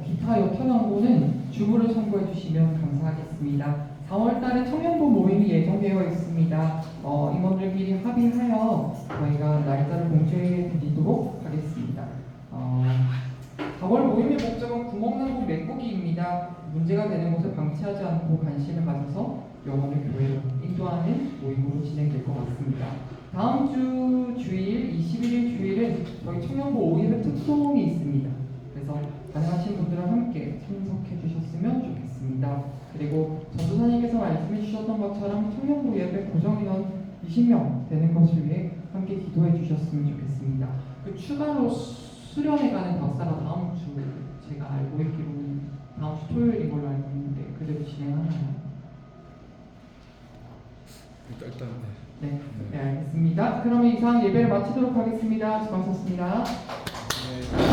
기타 역현황고는 주부를 참고해 주시면 감사하겠습니다. 4월달에 청년부 모임이 예정되어 있습니다. 임원들끼리 합의하여 저희가 날짜를 공지해 드리도록 하겠습니다. 4월 모임의 목적은 구멍난 곳 메꾸기입니다. 문제가 되는 것을 방치하지 않고 관심을 가져서 영혼을 교회로 인도하는 모임으로 진행될 것 같습니다. 다음 주 주일 21일 주일은 저희 청년부 5.18 특송이 있습니다. 그래서 가능하신 분들은 함께 참석해 주셨으면 좋겠습니다. 그리고 전도사님께서 말씀해 주셨던 것처럼 청년부 예배 고정인원 20명 되는 것을 위해 함께 기도해 주셨으면 좋겠습니다. 그 추가로 수련회가는 박사가 다음 주 제가 알고 있기로는 다음 주 토요일인 걸로 알고 있는데 그대로 진행하나요? 일단 네, 알겠습니다. 그러면 이상 예배를 마치도록 하겠습니다. 수고하셨습니다. 네.